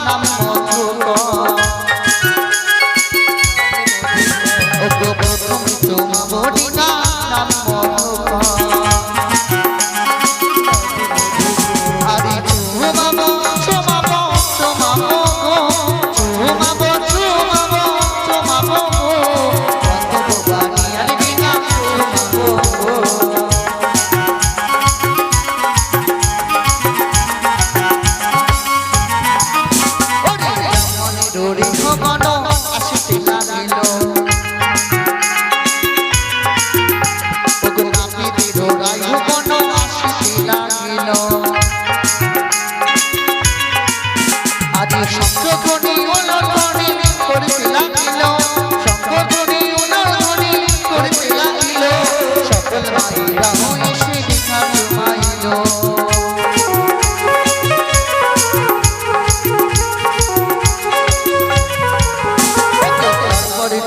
নাম মধুকর ওগো প্রথম চুমাবো ডিঙা নাম মধুকর আরে চুমাবো চুমাবো চুমাবো গো চুমাবো চুমাবো চুমাবো গো বন্ধব বাণী আর ডিঙা চুমাবো গো ডোরি ভবন আসিতে লাগিল ওগো নাপিতে ডোরাই ভবন আসিতে লাগিল আদি শঙ্খধ্বনি উলধ্বনি করিতে লাগিল শঙ্খধ্বনি উলধ্বনি করিতে লাগিল সকল মায়েরা এসে দেখা জমাইল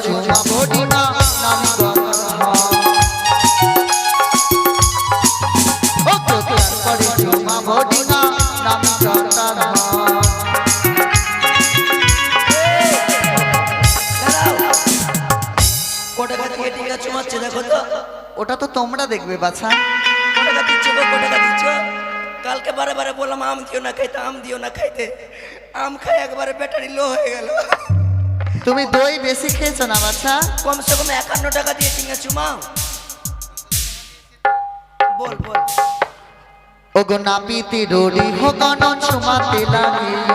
চুমাবো ডিঙা নাম তারপরে চুমাবো ডিঙা নাম ওটা তো তোমরা দেখবে বাছা কালকে বারে বারে বললাম আম দিও না খাইতে আম দিও না খাইতে আম খাই একবারে ব্যাটারি লো হয়ে গেল তুমি দই বেশি খেয়েছো না বাচ্চা কমসে কম 51 টাকা দিয়ে টিঙা চুমাও বল বল ওগো নাপিতে ডোরি ভবন চুমাতে লাগিল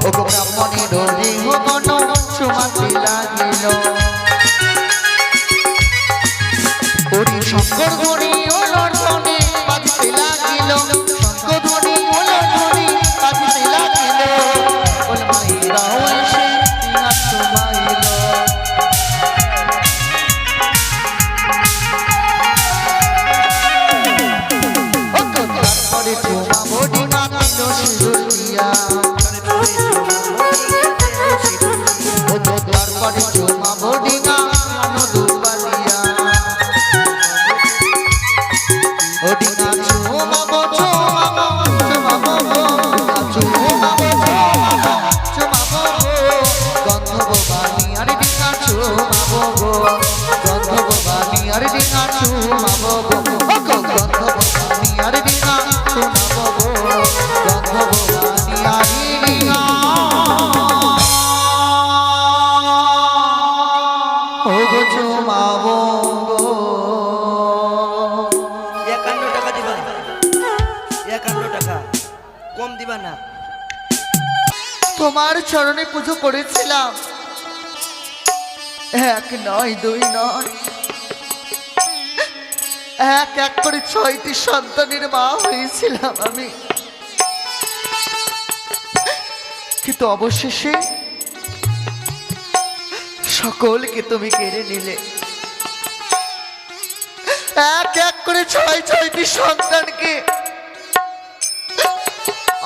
ওগো ব্রাহ্মণে ডোরি ভবন চুমাতে লাগিল ওরি শঙ্কর ধ্বনি উলধ্বনি বাজিতে লাগিল শঙ্কর ধ্বনি উলধ্বনি বাজিতে লাগিল ওল মায়েরা এসে টিঙা চুমাইল তারপরে চুমাবো ডিঙা দিল সিঁদুরিয়া ওগো তারপরে চুমাবো ডিঙা দুবালিয়া ও ডিঙা চুমাবো চুমাবো চুমাবো চুমাবো চুমাবো গন্ধব বাণী আর ডিঙা চুমাবো গো গন্ধব বাণী আর ডিঙা চুমাবো গো গন্ধব বাণী আর ডিঙা চুমাবো গো গন্ধব বাণী আর ডিঙা ও গো চুমাবো গো 51 টাকা দিবা 51 টাকা কম দিবা না তোমার চরণে পুজো করেছিলাম এক নয় দুই নয় এক এক করে 6টি সন্তানের মা হয়েছিলাম আমি কিন্তু অবশেষে সকলকে তুমি কেড়ে নিলে এক এক করে 6টি সন্তানকে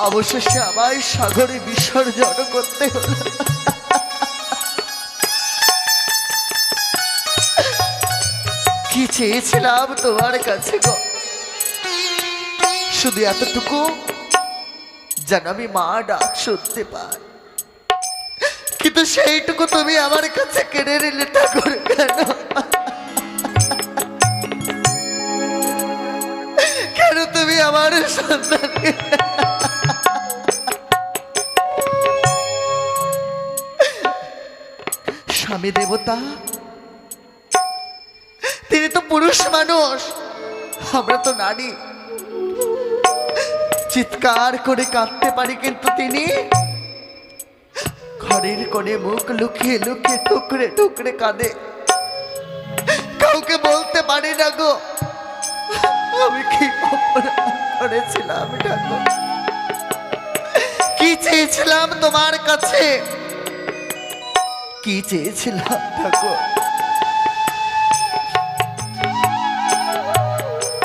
অবশেষে আমায় সাগরে বিসর্জন করতে হলো কি চেয়েছিলাম তোমার কাছে গো শুধু এতটুকু যেন আমি মা ডাক শুনতে পাই কিন্তু সেইটুকু তুমি আমার কাছে কেড়ে নিলে ঠাকুর কেন কেন তুমি আমার সন্তানকে স্বামী দেবতা তিনি তো পুরুষ মানুষ আমরা তো নারী চিৎকার করে কাঁদতে পারি কিন্তু তিনি ঘরের কোণে মুখ লুকিয়ে লুকিয়ে টুকরে টুকরে কাঁদে কাউকে বলতে পারি না গো আমি কি অপরাধ করেছিলাম ঠাকুর কি চেয়েছিলাম তোমার কাছে কি চেয়েছিলাম ঠাকুর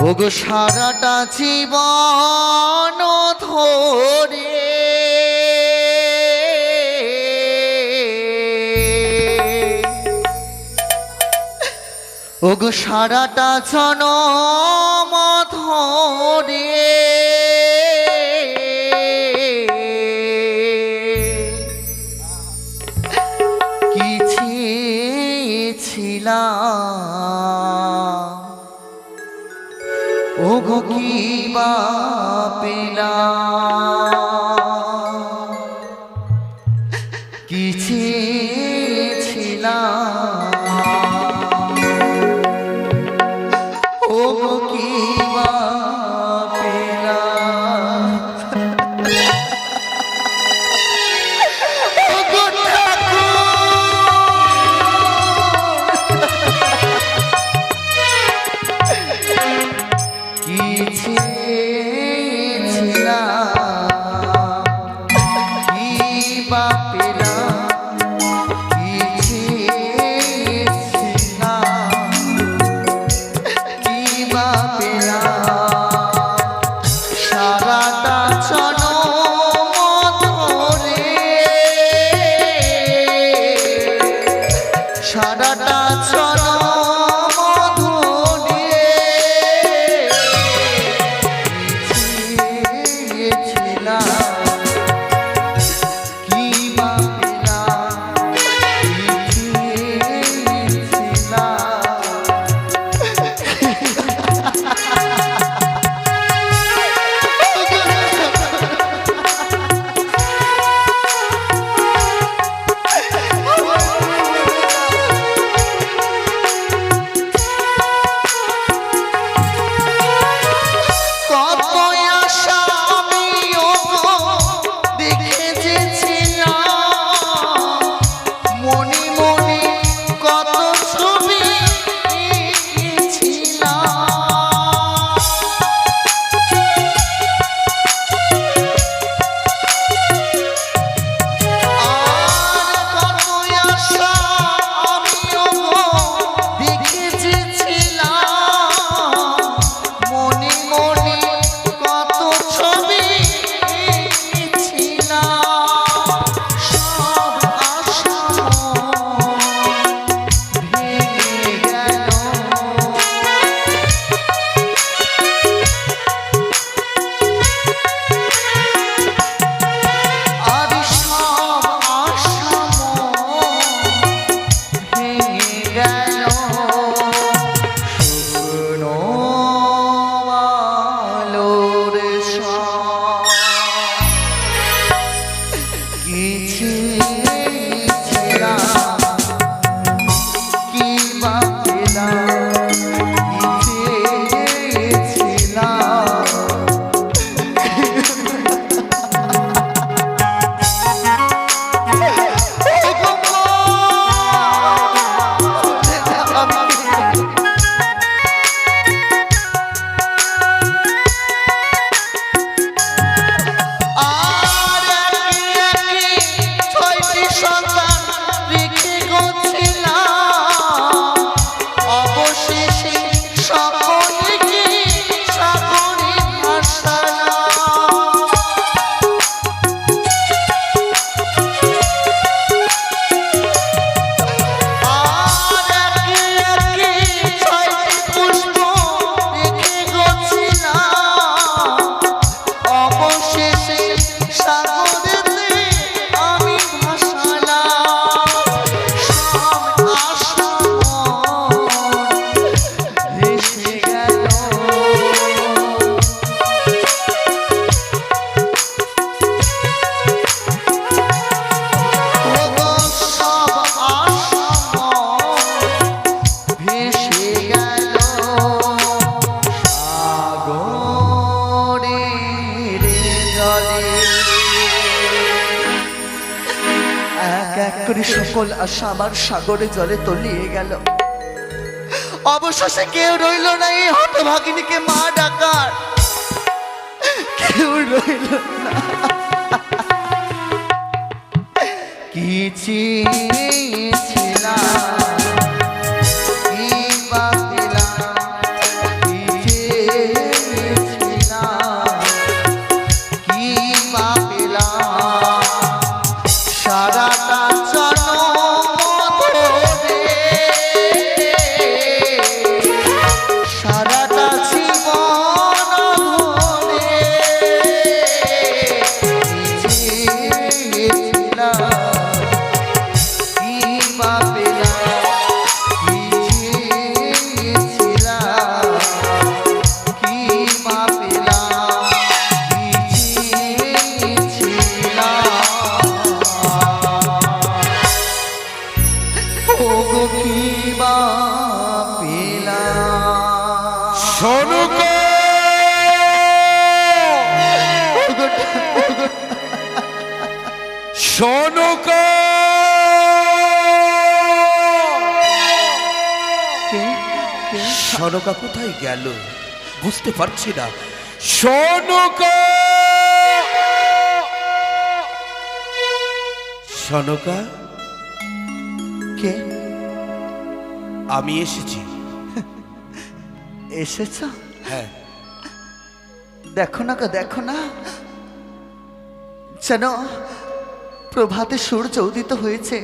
ওগো সারাটা জীবন ধরে ওগো সারাটা জনম ধরে বা পেলাম কি চেয়েছিলাম ও গো কি বা পেলাম ও গো কি চেয়েছিলাম কি বা পেলাম কি চেয়েছিলাম কি বা পেলাম সারাটা জনম ধরে সারাটা করে সকল আশা আমার সাগরে জলে তলিয়ে গেল। অবশেষে কেউ রইল না এই হতভাগিনীকে মা ডাকার, কেউ রইল না। কি চেয়েছিলাম কি বা পেলাম সনুকা সনুকা কে সনুকা কোথায় গেল বুঝতে পারছি না। সনুকা সনুকা কে আমি এসেছি। এসেছ? হ্যাঁ, দেখো না গো, দেখো না, যেন প্রভাতে সূর্য উদিত হয়েছে।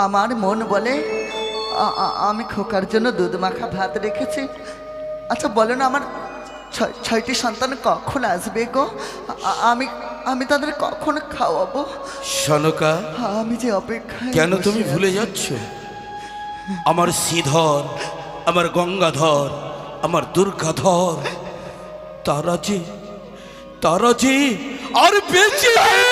আমার মন বলে আমি খোকার জন্য দুধ মাখা ভাত রেখেছি। আচ্ছা বলো না, আমার ছয়টি সন্তান কখন আসবে গো? আমি আমি তাদের কখন খাওয়াবো? সনুকা আমি যে অপেক্ষায় কেন বসে তুমি ভুলে আছি। যাচ্ছ আমার শ্রীধর, আমার গঙ্গাধর, আমার দুর্গাধর, তারা যে আর বেঁচে নেই।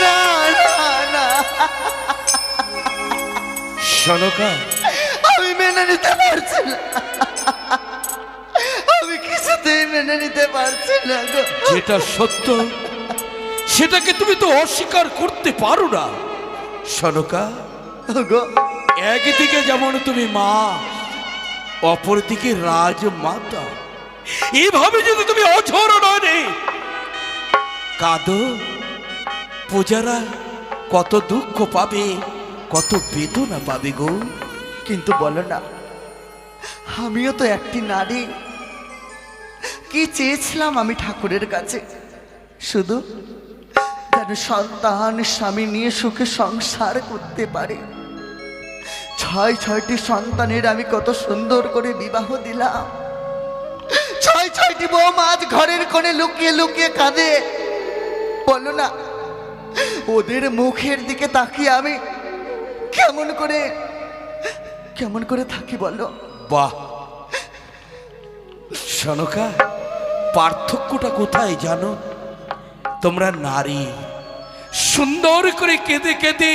না, না, না, সনুকা আমি মেনে নিতে পারছি না, আমি কিছুতেই মেনে নিতে পারছি না গো। যেটা সত্য সেটাকে তুমি তো অস্বীকার করতে পারো না। সনুকা গো একদিকে যেমন তুমি মা, অপরদিকে রাজমাতা। এইভাবে যদি তুমি অঝর নয় কাঁদো, পূজারা কত দুঃখ পাবে, কত বেদনা পাবে গো। কিন্তু বলো না, আমিও তো একটি নারী। কি চেয়েছিলাম আমি ঠাকুরের কাছে? শুধু যেন সন্তান স্বামী নিয়ে সুখে সংসার করতে পারে। ছয়টি সন্তানের আমি কত সুন্দর করে বিবাহ দিলাম। ছয়টি বউ আজ ঘরের কোণে লুকিয়ে লুকিয়ে কাঁদে। বলো না, ওদের মুখের দিকে তাকিয়ে আমি কেমন করে থাকি বলো? বাহ সনুকা, পার্থক্যটা কোথায় জানো? তোমরা নারী সুন্দর করে কেঁদে কেঁদে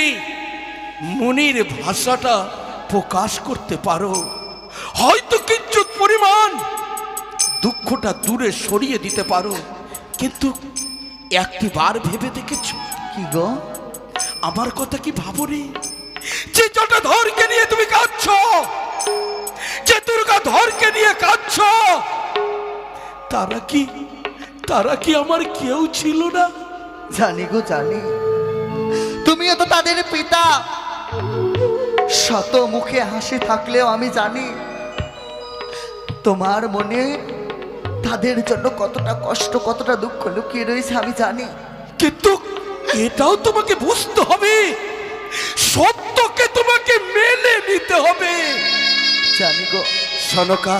মনের ভাষাটা প্রকাশ করতে পারো, হয়তো কিঞ্চিৎ পরিমাণ দুঃখটা দূরে সরিয়ে দিতে পারো। কিন্তু একটি বার ভেবে দেখেছ কি গো? আমার কথা কি ভাবনি? যে জটাধরকে নিয়ে তুমি কাঁদছ, যে দুর্গাধরকে নিয়ে কাঁদছ, তারা কি আমার কেউ ছিল না? জানি গো, জানি। তুমিও তো তাদের পিতা। শত মুখে হাসি থাকলেও আমি জানি তোমার মনে তাদের জন্য কতটা কষ্ট, কতটা দুঃখ লুকিয়ে রয়েছে আমি জানি। কিন্তু এটাও তোমাকে বুঝতে হবে, সত্যকে তোমাকে মেনে নিতে হবে। জানি গো। সনকা,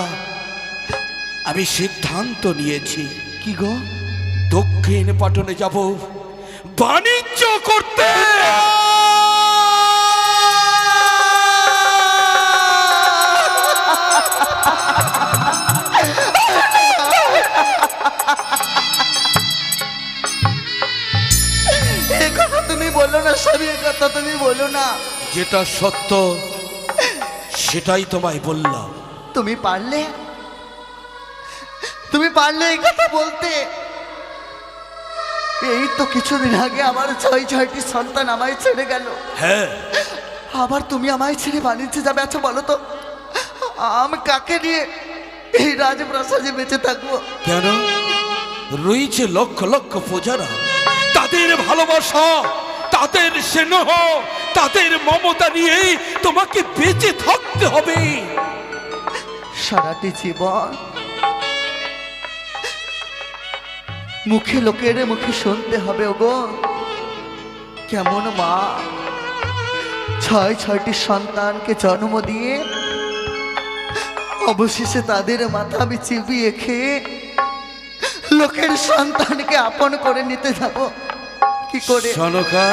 আমি সিদ্ধান্ত নিয়েছি। কি গো? দক্ষিণ পাটনে যাব বাণিজ্য করতে। এ কথা তুমি বলো না স্বামী, এ কথা তুমি বলো না। যেটা সত্য সেটাই তোমায় বললাম। তুমি পারলে এই কথা বলতে। এই তো কিছুদিন আগে আমার ছয়টি সন্তান আমায় ছেড়ে গেল। হ্যাঁ, আবার তুমি আমায় ছেড়ে বাণিজ্যে যাবে? আচ্ছা বলো তো, আমি কাকে নিয়ে এই রাজপ্রাসাদে বেঁচে থাকবো? কেন? রয়েছে লক্ষ লক্ষ প্রজারা, তাদের ভালোবাসা, তাদের স্নেহ, তাদের মমতা নিয়ে তোমাকে বেঁচে থাকতে হবে সারাটি জীবন। মুখে লোকের মুখে শুনতে হবে ওগো, কেমন মা ছয়টি সন্তানকে জন্ম দিয়ে অবশেষে তাদের মাথা আমি চিবিয়ে খেয়ে লোকের সন্তানকে আপন করে নিতে যাব। কি করে সনকা,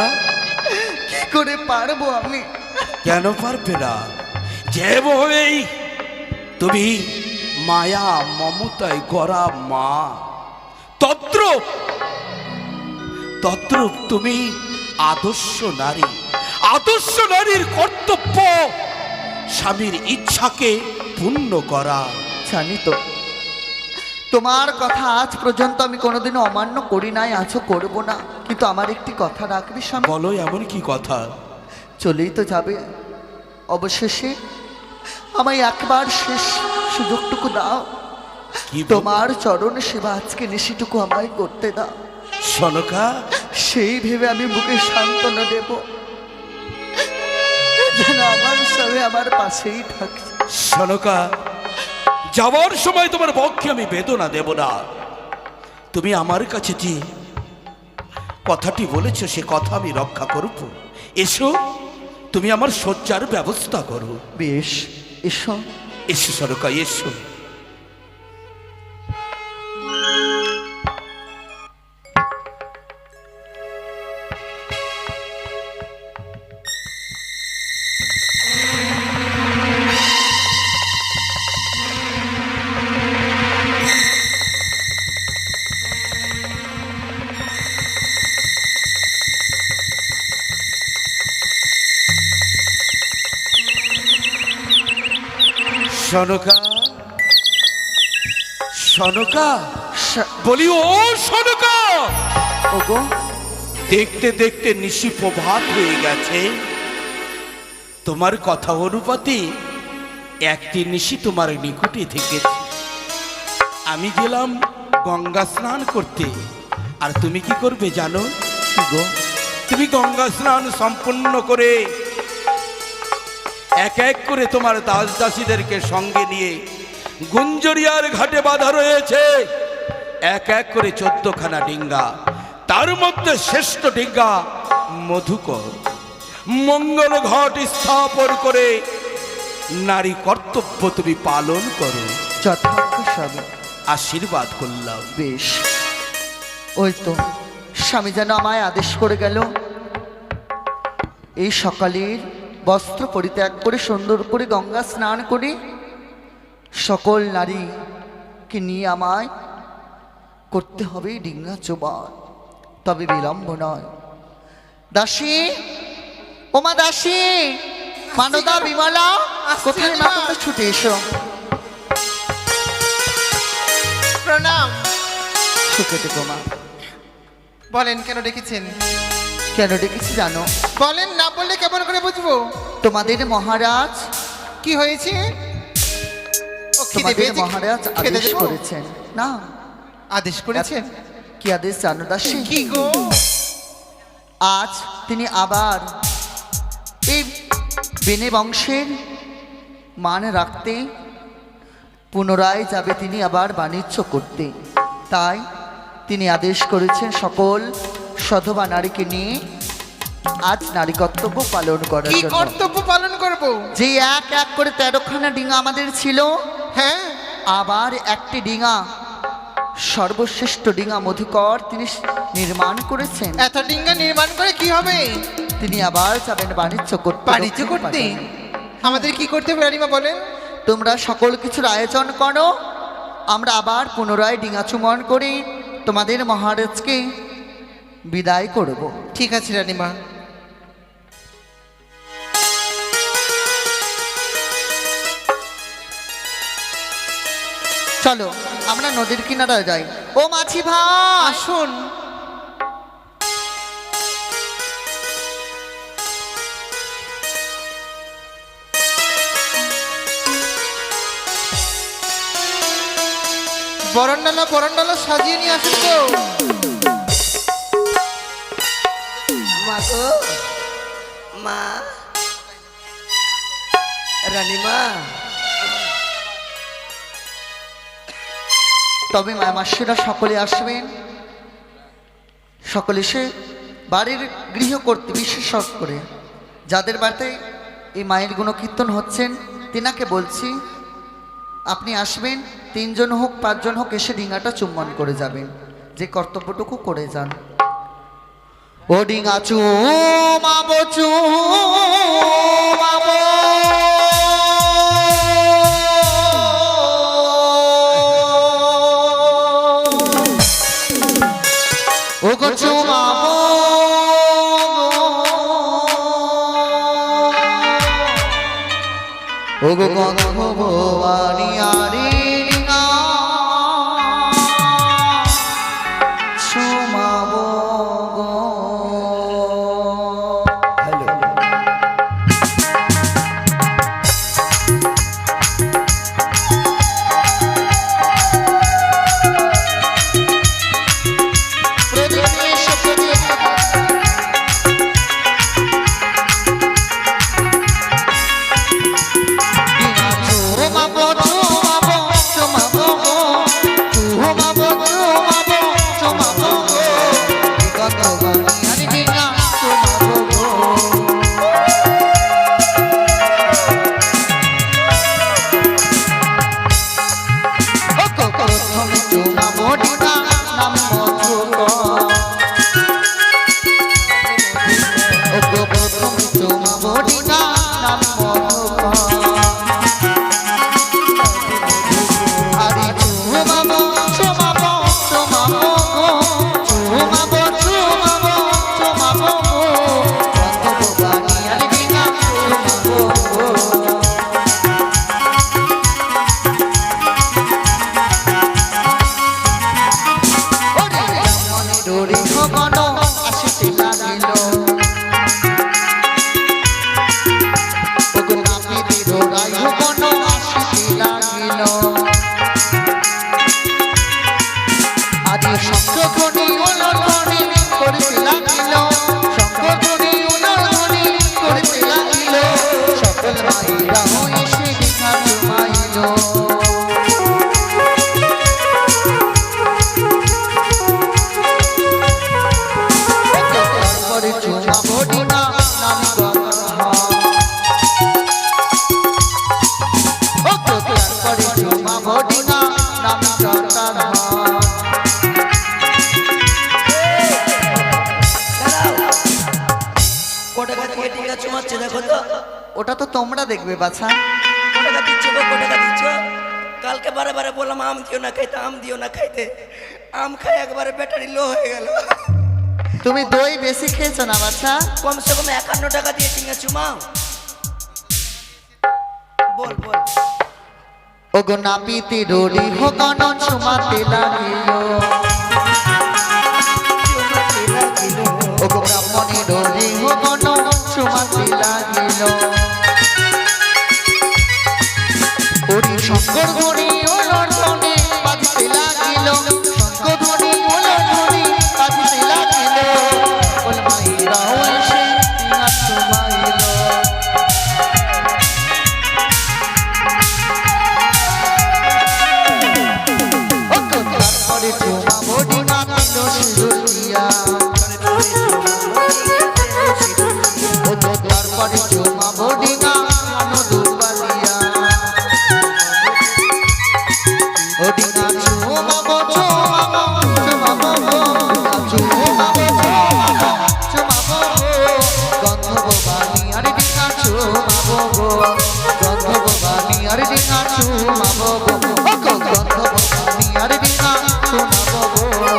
কি করে পারবো আমি? কেন পারবে না? যেভাবেই তুমি মায়া মমতায় গড়া মা, তদ্রূপ তুমি আদর্শ নারী। আদর্শ নারীর কর্তব্য স্বামীর ইচ্ছাকে পূর্ণ করা। জানি তো, তোমার কথা আজ পর্যন্ত আমি কোনোদিনও অমান্য করি নাই, আজও করব না। কিন্তু আমার একটি কথা রাখবি স্বামী? বলো, এমন কি কথা? চলেই তো যাবে, অবশেষে আমায় একবার শেষ সুযোগটুকু দাও। কি তোমার চরণ সেবা আজকে নিশিটুকু আমায় করতে দাও। সনকা, সেই ভেবে আমি বুকে সান্ত্বনা দেব, যেন আমার স্বামী আমার পাশেই থাকে। সনকা, যাওয়ার সময় তোমার পক্ষে আমি বেদনা দেব না। তুমি আমার কাছে যে কথাটি বলেছো সে কথা আমি রক্ষা করব। এসো, তুমি আমার শয্যার ব্যবস্থা করো। বেশ, এসো। এসো সনকা, এসো। সনকা, সনকা, বলি ও সনকা, ওগো, দেখতে দেখতে নিশি প্রভাত হয়ে গেছে। তোমার কথা অনুপাতে একটি নিশি তোমার নিকটে থেকেছে। আমি গেলাম গঙ্গা স্নান করতে, আর তুমি কি করবে জানো? গো, তুমি গঙ্গা স্নান সম্পূর্ণ করে এক এক করে তোমার দাস দাসীদেরকে সঙ্গে নিয়ে গুঞ্জরিয়ার ঘাটে বাঁধা রয়েছে এক এক করে 14খানা ডিঙ্গা। তার মধ্যে শ্রেষ্ঠ ডিঙ্গা মধুকর মঙ্গল ঘট স্থাপন করে নারী কর্তব্য তুমি পালন করো। যথার্থ স্বামী, আশীর্বাদ করলাম। বেশ, ওই তো স্বামী যেন আমায় আদেশ করে গেল, এই সকালের বস্ত্র পরিত্যাগ করে সুন্দর করে গঙ্গা স্নান করে সকল নারীকে নিয়ে আমায় করতে হবে ডিঙ্গা চোবার। তবে বিলম্ব নয়। দাসী, ওমা দাসী, মানদা, বিমলা, কোথায় মা? কোথায় ছুটে এসো। প্রণাম। সুখে থেকো মা। বলেন, কেন ডেকেছেন? কেন ডেকেছি জানো? বলেন, না বললে কেমন করে বুঝবো? তোমাদের মহারাজ, কি হয়েছে? ও খিদে তোমাদের পেয়েছে, মহারাজ খেতে আদেশ দেবো? করেছেন। না, আদেশ করেছেন? কি আদেশ জানো দাসী? কি গো? আজ তিনি আবার এই বেনে বংশের মান রাখতে পুনরায় যাবে তিনি আবার বাণিজ্য করতে। তাই তিনি আদেশ করেছেন সকল সধবা নারীকে নিয়ে আজ নারী কর্তব্য পালন করার কি জন্য। কর্তব্য পালন করব? যে এক এক করে 13খানা ডিঙা আমাদের ছিল, হ্যাঁ, আবার একটি ডিঙা, সর্বশ্রেষ্ঠ ডিঙা মধুকর তিনি নির্মাণ করেছেন। এত ডিঙ্গা নির্মাণ করে কি হবে? তিনি আবার যাবেন বাণিজ্য করতে। বাণিজ্য করতে আমাদের কি করতে হবে রানীমা বলেন? তোমরা সকল কিছুর আয়োজন করো, আমরা আবার পুনরায় ডিঙা চুমন করে তোমাদের মহারাজকে বিদায় করব। ঠিক আছে রানীমা। চলো আমরা নদীর কিনারায় যাই। ও মাছি ভাই, আসুন। বরণডালা সাজিয়ে নিয়ে আসুন তো। মা গো, মা, রানীমা, তবে মাসিরা সকলে আসবেন। সকলে এসে বাড়ির গৃহ করতে, বিশেষ করে যাদের বাড়িতে এই মায়ের গুণকীর্তন হচ্ছেন তিনাকে বলছি আপনি আসবেন, 3 জন হোক 5 জন হোক, এসে ডিঙাটা চুম্বন করে যাবেন, যে কর্তব্যটুকু করে যান। ও ডিঙা চুমাবো চুমাবো, ও গো চুমাবো ও গো গন্ধর্বাণী আরে রিঙা সোমাবো গো। হ্যালো ওটা তো তোমরা দেখবে বাছা। টাকা দিচ্ছ গো, টাকা দিচ্ছ। কালকে বারে বারে বললাম আম দিও না খাইতে, আম দিও না খাইতে, আম খাই একবারে ব্যাটারি লো হয়ে গেল। তুমি দই বেশি খেয়েছো না বাছা। কমসে কম 51 টাকা দিয়ে চিংড়া চুমাও। বল বল। ও গো নাপিতি রোড়ি হোকন চুমাতে লাগিল, ও গো ব্রাহ্মণী রোড়ি হোকন চুমাতে লাগিল, ওরি শঙ্কর ধ্বনি ওলর্ধনে বাজিতে লাগিল, শঙ্কর ধ্বনি ওলর্ধনে বাজিতে লাগিল, ওল মাইরা এসে নাচ মাইল। তারপরে চুমা বডি মাতিল শিরুলিয়া, ও তো তারপরে চুমা বডি না দুবালিয়া, ওডি না চুমাবো চুমাবো চুমাবো চুমাবো চুমাবো গন্ধর্বাণী আরে ডিঙা চুমাবো গো, গন্ধর্বাণী আরে ডিঙা চুমাবো গো, ও গো গন্ধর্বাণী আরে ডিঙা চুমাবো গো,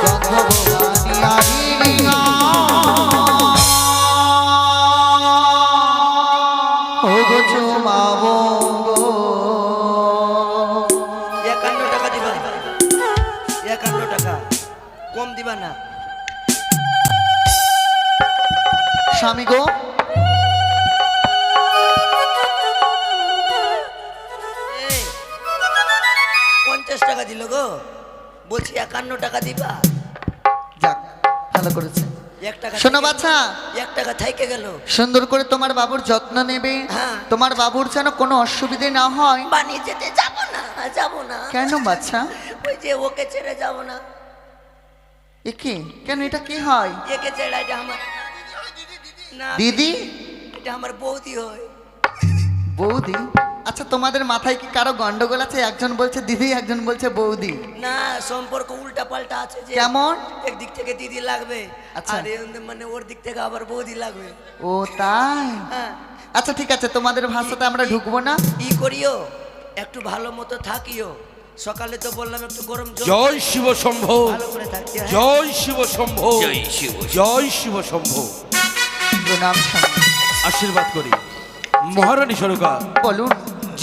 গন্ধর্বাণী আরে ডিঙা ও গো চুমাবো গো। 51 টাকা দিবা, 51 টাকা কম দিবা না। স্বামী গো এই, 50 টাকা দিল গো, বলছি 51 টাকা দিবা। যাক ভালো করেছে। 1 টাকা শোনো বাছা, 1 টাকা থাইকে গেল। সুন্দর করে তোমার বাবুর যত্ন নেবে, হ্যাঁ। তোমার বাবুর যেন কোনো অসুবিধে না হয়। বানিয়ে যেতে যাব না, যাব না। কেন বাচ্চা? ওই যে ওকে ছেড়ে যাব না। একে কেন, এটা কি হয়? একে ছেড়ে এটা আমার না, দিদি? এটা আমার বৌদি হয়। বৌদি? আচ্ছা তোমাদের মাথায় কি কারো গন্ডগোল আছে? একজন বলছে দিদি, একজন বলছে বৌদি। না, সম্পর্ক উল্টা পাল্টা আছে। যে কেমন? একদিক থেকে দিদি লাগবে, আচ্ছা। আর মানে ওর দিক থেকে আবার বৌদি লাগবে। ও তাই? হ্যাঁ। আচ্ছা ঠিক আছে, তোমাদের ভাষাতে আমরা ঢুকবো না। ই করিও, একটু ভালো মতো থাকিও। সকালে তো বললাম একটু গরম জল জয় শিব শম্ভ, ভালো করে থাকতে হয়। জয় শিব শম্ভ, জয় শিব শম্ভ। প্রণাম স্বামী। আশীর্বাদ করি মহারানী সরকার। বলুন।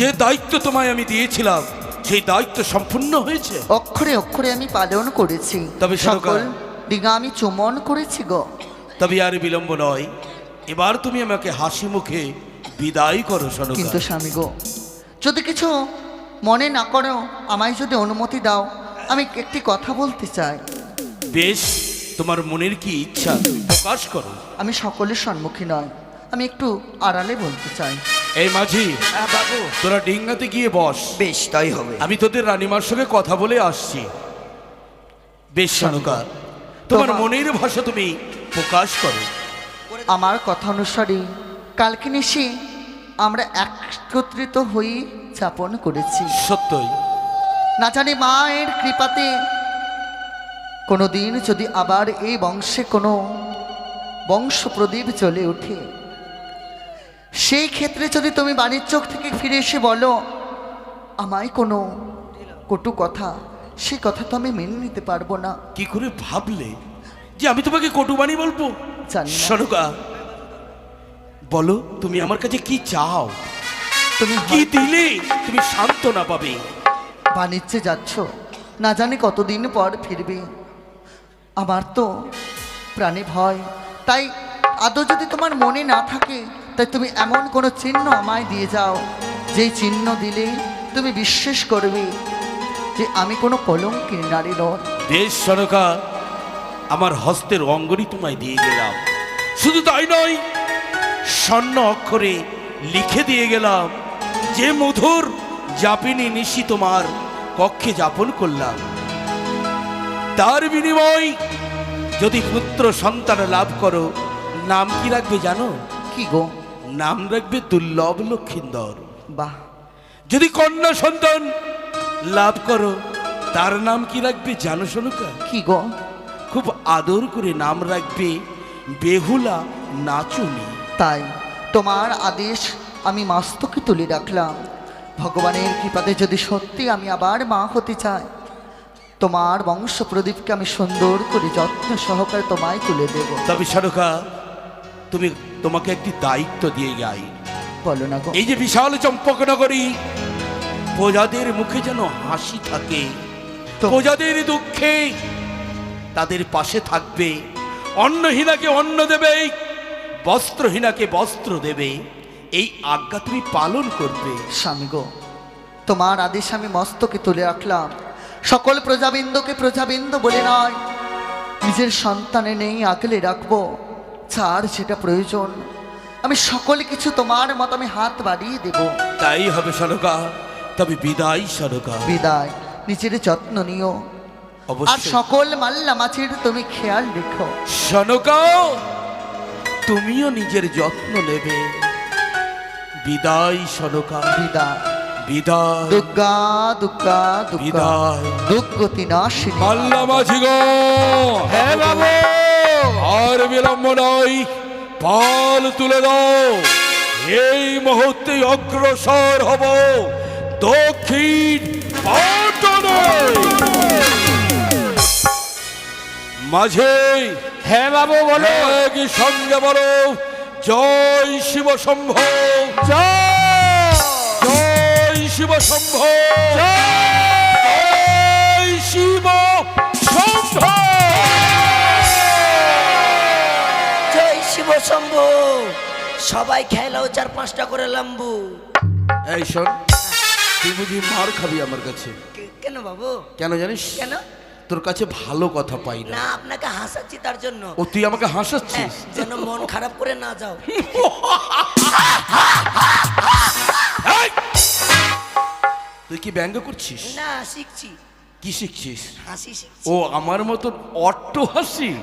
যে দায়িত্ব তোমায় আমি দিয়েছিলাম সেই দায়িত্ব সম্পূর্ণ হয়েছে? অক্ষরে অক্ষরে আমি পালন করেছি, তবে সরকার- সকল ডিঙা আমি চুমন করেছি গো। তবে আর বিলম্ব নয়, এবার তুমি আমাকে হাসি মুখে বিদায় করো সনকা। কিন্তু স্বামী গো, যদি কিছু মনে না করো, আমায় যদি অনুমতি দাও, আমি একটি কথা বলতে চাই। বেশ, তোমার মনের কি ইচ্ছা তুমি প্রকাশ করো। আমি সকলের সম্মুখী নয়, আমি একটু আড়ালে বলতে চাই। এই মাঝি, হ্যাঁ বাবু, তোরা ডিঙ্গাতে গিয়ে বস, বেশ তাই হবে। আমি তোদের রানীমার সঙ্গে কথা বলে আসছি। বেশ সনকা, তোমার তোমার- মনের ভাষা তুমি প্রকাশ করো। আমার কথা অনুসারে কালকে নিশি আমরা একত্রিত হয়ে যাপন করেছি। সত্যই না জানি মায়ের কৃপাতে কোনো দিন যদি আবার এই বংশে কোনো বংশ প্রদীপ জ্বলে ওঠে, সেই ক্ষেত্রে যদি তুমি বাড়ির চোখ থেকে ফিরে এসে বলো আমায় কোনো কটু কথা, সে কথা তো আমি মেনে নিতে পারবো না। কি করে ভাবলে যে আমি তোমাকে কটুবাণী বলবো? জানি না। সনকা, বলো তুমি আমার কাছে কি চাও? তুমি কি দিলে তুমি সান্ত্বনা পাবে? বাণিজ্যে যাচ্ছ, না জানি কতদিন পর ফিরবে। আমার তো প্রাণে ভয়, তাই আদৌ যদি তোমার মনে না থাকে, তাই তুমি এমন কোনো চিহ্ন আমায় দিয়ে যাও, যেই চিহ্ন দিলে তুমি বিশ্বাস করবে যে আমি কোনো কলঙ্কের নারী নয়। বেশ সনকা, আমার হস্তের অঙ্গরি তোমায় দিয়ে গেলাম। শুধু তাই নয়, স্বর্ণ অক্ষরে লিখে দিয়ে গেলাম যে মধুর জাপিনী নিশি তোমার কক্ষে যাপন করলাম, তার বিনিময় যদি পুত্র সন্তান লাভ করো, নাম কি রাখবে জানো? কি গো? নাম রাখবে দুর্লভ লক্ষিন্দর। বাহ, যদি কন্যা সন্তান লাভ করো, তার নাম কি রাখবে জানো সনকা? কি গো? খুব আদর করে নাম রাখবে বেহুলা নাচুনি। তাই তোমার আদেশ আমি মস্তকে তুলে রাখলাম। ভগবানের কৃপাতে যদি সত্যি আমি আবার মা হতে চাই, তোমার বংশ প্রদীপকে আমি সুন্দর করে যত্ন সহকারে তোমায় তুলে দেব। তবে সনকা, তোমাকে একটি দায়িত্ব দিয়ে যাই। বলো না গো। এই যে বিশাল চম্পকনগরী, প্রজাদের মুখে যেন হাসি থাকে, তো- প্রজাদের দুঃখে তাদের পাশে থাকবে, অন্নহীনাকে অন্ন দেবে, বস্ত্রহীনাকে বস্ত্র দেবে, এই আজ্ঞা তুমি পালন করবে। স্বামী গো, তোমার আদেশ আমি মস্তকে তুলে রাখলাম। সকল প্রজাবিন্দুকে প্রজাবিন্দু বলে নয়, নিজের সন্তানে নেই আগলে রাখবো, যার যেটা প্রয়োজন আমি সকল কিছু তোমার মত আমি হাত বাড়িয়ে দেব। তাই হবে সনকা। তবে বিদায় সনকা। বিদায়, নিজের যত্ন নিও, আর অবশ্যই সকল মাল্লা মাছের তুমি খেয়াল রেখো। সনকা, তুমিও নিজের যত্ন নেবে। বিদায় সনকা, বিদায়। বিদায়, দুর্গা দুর্গা দুর্গা, বিদায়। দুর্গতি নাশিনী। মাল্লা মাঝি গো, হ্যাঁ বাবু। আর বিলম্ব নয়, পাল তুলে দাও। এই মুহূর্তে অগ্রসর হব দক্ষিণ পাটনে। মাঝে হ্যাঁ বাবু বলো। একই সঙ্গে বলো জয় শিব শম্ভ, জয় শিব শম্ভ, জয় শিব শম্ভ। জয় শিব শম্ভু। সবাই খেলাও 4-5টা করে লাম্বু। এই শোন, তুই বুঝি মার খাবি আমার কাছে? কেন বাবু? কেন জানিস? কেন? তোর কাছে ভালো কথা পাই না। না, আপনাকে হাসাচ্ছি তার জন্য। ও তুই আমাকে হ্যাঁ, হাসাচ্ছিস? যেন মন খারাপ করে না যাও। এই! তুই কি ব্যঙ্গ করছিস? না, শিখছি, কি শিখছিস? হাসি শিখছি। ও আমার মতন অট্ট হাসি?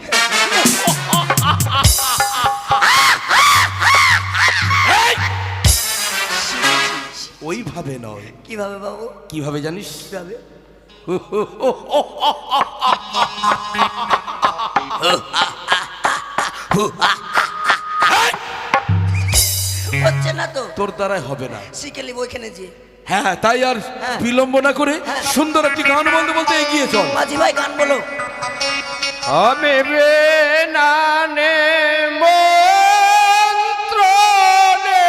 এই! ওইভাবে নয়। কিভাবে বাবু? কিভাবে জানিস? কিভাবে? হচ্ছে না তো? তোর দ্বারাই হবে না। শিখে নিব ওইখানে যে। হ্যাঁ, তাই আর হ্যাঁ। বিলম্ব না করে হ্যাঁ। সুন্দর একটি গান বলতে বলতে এগিয়ে চল। মাঝি ভাই গান বলো। আমি বেনানে মন্ত্র নে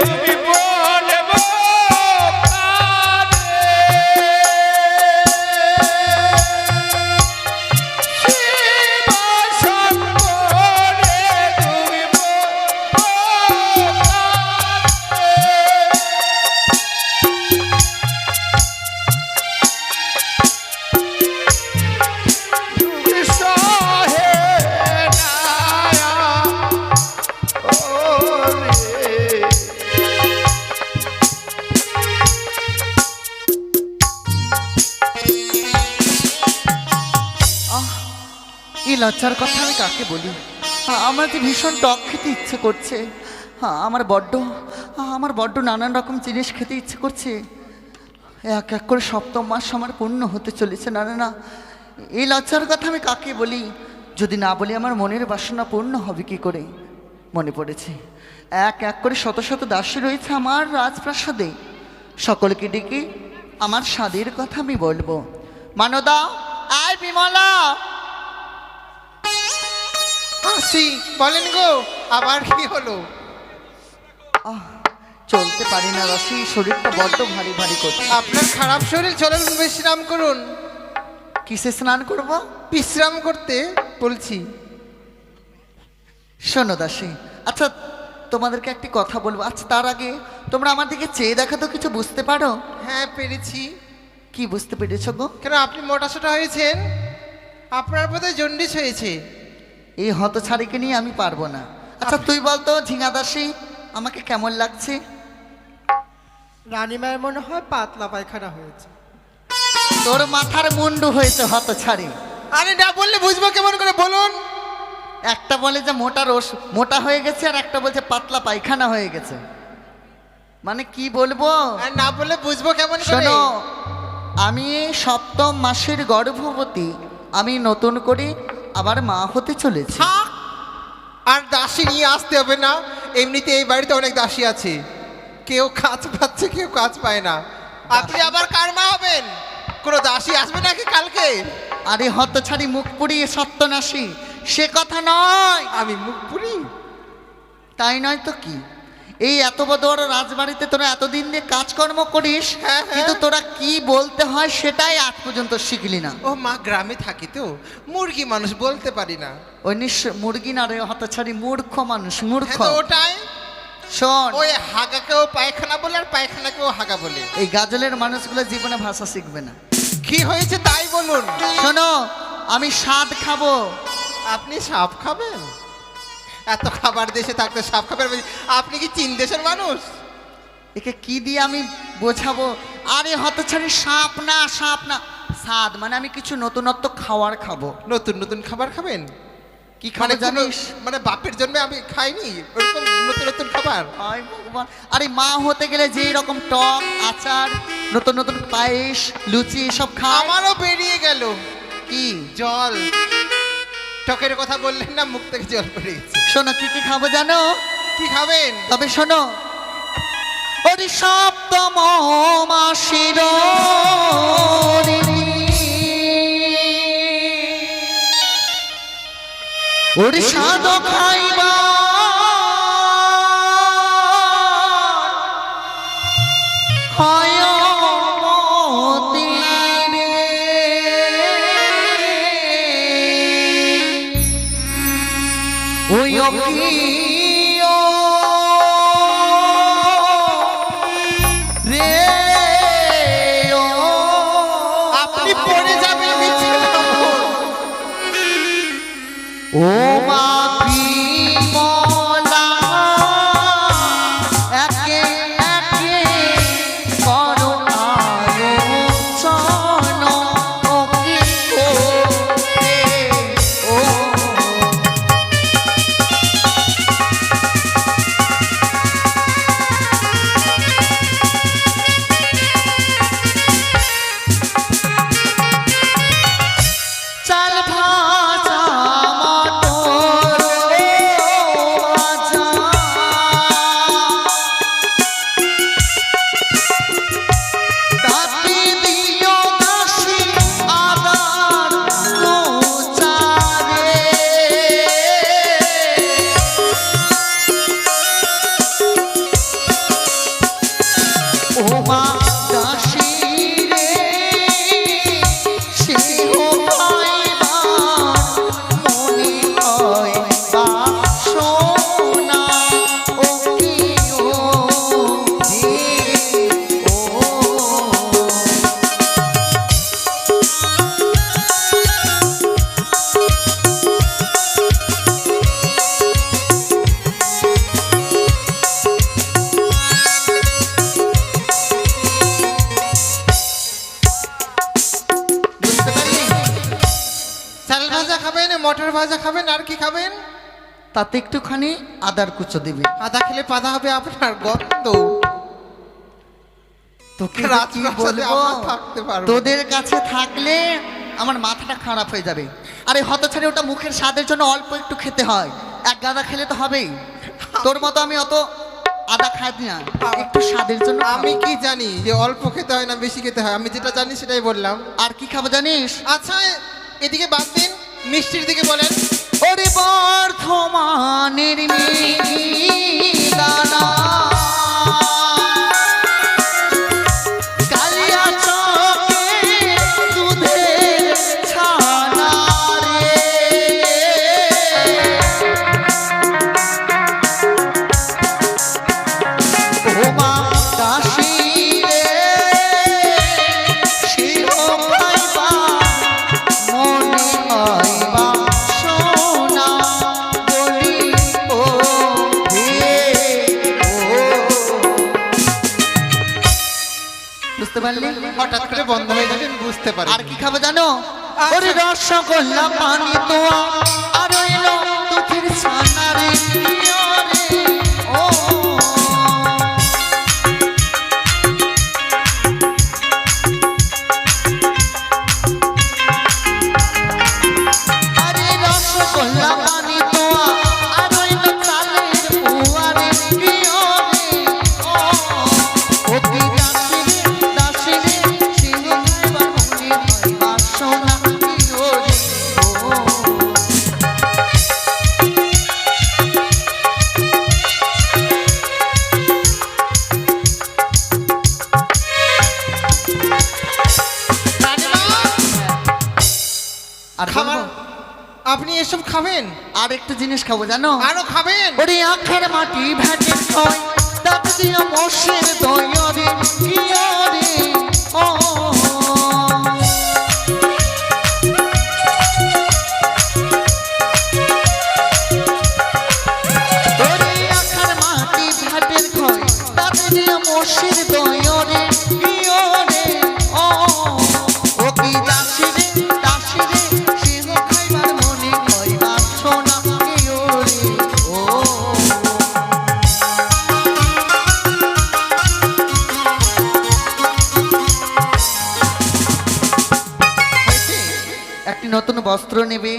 তুমি বলবো কারে? শিবশঙ্করে তুমি বলবো কারে? তুমি সহে নায়া ওরে। এই লজ্জার কথা আমি কাকে বলি? আমার যে ভীষণ টক খেতে ইচ্ছে করছে। আমার বড্ড নানান রকম জিনিস খেতে ইচ্ছে করছে। এক এক করে সপ্তম মাস আমার পূর্ণ হতে চলেছে। না, এই লজ্জার কথা আমি কাকে বলি? যদি না বলি আমার মনের বাসনা পূর্ণ হবে কি করে? মনে পড়েছে এক এক করে শত শত দাসী রয়েছে আমার রাজপ্রাসাদে। সকলকে ডেকে আমার স্বাদের কথা আমি বলবো। মানদা, আয় বিমলা। আসি, বলেন গো, আবার কি হলো? চলতে পারি না রসি, শরীরটা বড্ড ভারী ভারী করছে। আপনার খারাপ শরীর, চলুন বিশ্রাম করুন। কিসে স্নান করব? বিশ্রাম করতে বলছি। শোনো দাসী, আচ্ছা তোমাদেরকে একটি কথা বলবো। আচ্ছা তার আগে তোমরা আমার দিকে চেয়ে দেখা তো কিছু বুঝতে পারো? হ্যাঁ, পেরেছি। কি বুঝতে পেরেছ গো? কেন, আপনি মোটাসোটা হয়েছেন, আপনার বোধহয় জন্ডিস হয়েছে। এই হতছাড়িকে নিয়ে আমি পারবো না। আচ্ছা তুই বলতো ঝিঙা দাসী, আমাকে কেমন লাগছে? রানীমায়ের মনে হয় পাতলা পায়খানা হয়েছে। তোর মাথার মুন্ডু হয়েছে হতছাড়ি। আরে না বললে বুঝবো কেমন করে, বলুন। একটা বলে যে মোটা হয়ে গেছে, আর একটা বলছে পাতলা পায়খানা হয়ে গেছে। মানে কি বলবো? আর না বললে বুঝবো কেমন করে? শোনো, আমি সপ্তম মাসের গর্ভবতী। আমি নতুন করে আবার মা হতে চলেছি। থাক, আর দাসী নিয়ে আসতে হবে না। এমনিতে এই বাড়িতে অনেক দাসী আছে, কেউ কাজ পাচ্ছে, কেউ কাজ পায় না। আপনি আবার কার মা হবেন? কোনো দাসী আসবে নাকি কালকে? আরে হতছাড়ি, মুখ পুড়িয়ে সত্যনাশী, সে কথা নয়। আমি মুখ পুরি? তাই নয় তো কি? এই এত বড় রাজবাড়িতে তোরা এতদিন দিয়ে কাজকর্ম করিস, হ্যাঁ। কিন্তু তোরা কি বলতে হয় সেটাই আজ পর্যন্ত শিখলি না। ও মা, গ্রামে থাকি তো, মুরগি মানুষ, বলতে পারি না। ওই মুরগি না রে হতছাড়ি, মূর্খ মানুষ, মূর্খ। হ্যাঁ, তো ওটাই। শোন, ওই হাগাকেও পায়খানা বলে, আর পায়খানাকেও হাগা বলে। এই গাজলের মানুষগুলো জীবনে ভাষা শিখবে না। কি হয়েছে তাই বলুন। শোনো, আমি স্বাদ খাবো। আপনি সাপ খাবেন? এত খাবার দেশে থাকতে সাপ খাবেন? আপনি কি চীন দেশের মানুষ? একে কি দিয়ে আমি বোঝাবো? আরে হতছাড়ি, সাপ না স্বাদ, মানে আমি কিছু নতুনত্ব খাবার খাবো। নতুন নতুন খাবার খাবেন? কি খাবে জানিস? মানে বাপের জন্য আমি খাইনি ওরকম নতুন নতুন খাবার। আয় ভগবান, আরে মা হতে গেলে যেই রকম টক আচার, নতুন নতুন পায়েস, লুচি এসব খায়। আমারও বেরিয়ে গেল কি জল। টকের কথা বললেন না, মুখ থেকে জল পড়ে গেছে। শোনো, কি কি খাবো জানো? কি খাবেন? তবে শোনো, ওরে সপ্তম মাসির ওরে স্বাদ খাইবা হয় মতি রে। ওই অপ্রিয় রে, আপনি পড়ে যাবেন নিচে। ও মা মা দাসী রে সিংহ পাইবার মনে হয় বাসনা ও কি ও রে ও বুঝতে পারলি? চাল ভাজা খাবেন, মটর ভাজা খাবেন, আর কি খাবেন? তাতে একটুখানি আদার কুচো দিবি। আদা খেলে পাদা হবে আপনার, গন্ধ। তোকে রাত কি রাস্তাতে বলবো? আমরা থাকতে পারবো না। তোদের কাছে থাকলে আমার মাথাটা খারাপ হয়ে যাবে। আরে হতছাড়ি ওটা মুখের স্বাদের জন্য অল্প একটু খেতে হয়, এক গাদা খেলে তো হবেই। তোর মতো আমি অত আদা খাই না, একটু স্বাদের জন্য আমি খাবো। কি জানি যে অল্প খেতে হয় না বেশি খেতে হয়? আমি যেটা জানি সেটাই বললাম। আর কি খাবো জানিস? আচ্ছা, এদিকে বাদ দিন, মিষ্টির দিকে বলেন। ওরে বর্ধমানের মিহিদানা কালিয়া চকে দুধের ছানা রে ও মা দাসী রে সিংহ পাইবা মনে হয় বাসনা বলি ও হে ও। বুঝতে পারলি? হঠাৎ করে বন্ধ হয়ে যাবে, আমি বুঝতে পারি। আর কি খাবো জানো? ওরে রসগোল্লা পানি তোয়া আর হইলো দুধের ছানা রে প্রিয় রে ও। আরে রসগোল্লা পানি তোয়া আর হইলো চালের পুয়া রে প্রিয় রে ও। ও কি দাসী রে দাসী রে সিংহ খাইবার মনে হয় বাসনা প্রিয় রে ও। আর খাবার বলবো? আপনি এসব খাবেন? আর একটু জিনিস খাবো জানো? আরো খাবেন? ওরে আখের মাটি ভেটে হয় দাঁত দিয়ে মোষের দই রে কি রে ও। ওরে আখের মাটি ভেটে হয় দাঁত দিয়ে মোষের দই রে কি রে ও। ও কি দাসী রে দাসী রে সিংহ খাইবার মনে হয় বাসনা কি রে ও। হয়েছে? একটি নতুন বস্ত্র নেবে,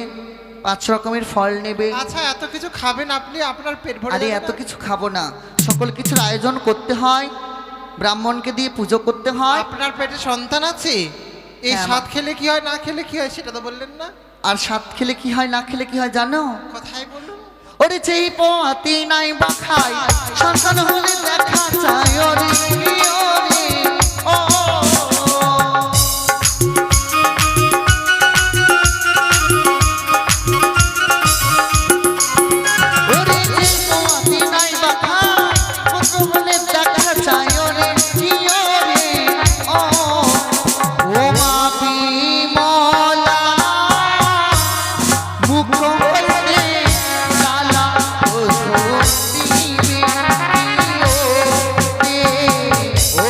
5 রকমের ফল নেবে। আচ্ছা, এত কিছু খাবেন আপনি? আপনার পেট ভরে আরে যাবে এত না? কিছু খাবো না, সকল কিছুর আয়োজন করতে হয়, ব্রাহ্মণকে দিয়ে পুজো করতে হয়। আপনার পেটে সন্তান আছে? এই হ্যাঁ, স্বাদ খেলে কি হয়, না খেলে কি হয় সেটা তো বললেন না। আর সাত খেলে কি হয় না খেলে কি হয় জানো? কোথায় বলুন? ওরে যেই পোয়াতি নাই বা খাই সন্তান হলে দেখা চাই ওরে কি ওরে ও। ওরে যেই পোয়াতি নাই বা খাই পুত্র হলে দেখা চাই ওরে কি ওরে ও। ও মা বিমলা মুখ হইতে লালা ওষুধ দিবে ও।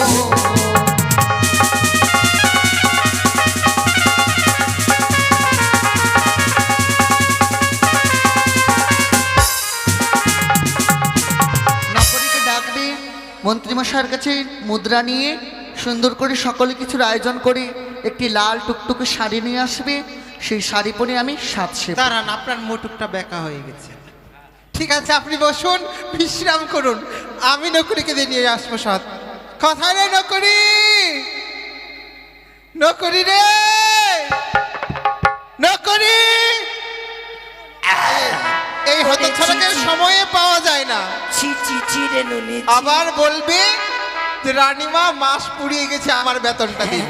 নকরীকে ডাকবে, মন্ত্রীমশাইয়ের কাছে মুদ্রা নিয়ে সুন্দর করে সকলে কিছুর আয়োজন করে একটি লাল টুকটুকে শাড়ি নিয়ে আসবে। সেই শাড়ি পরে আমি সাজছে। দাঁড়ান, আপনার মুটুকটা বেঁকা হয়ে গেছে। ঠিক আছে, আপনি বসুন, বিশ্রাম করুন, আমি নকরিকে দিয়ে নিয়ে আসবো সাথ। কোথায় রে নকরি? নকরি রে, নকরি! এই হতচ্ছাড়াকে সময়ে পাওয়া যায় না। ছি ছি ছি রে নুনি, ছি। আবার বলবে তো রানীমা মাস পুড়িয়ে গেছে আমার বেতনটা দিন।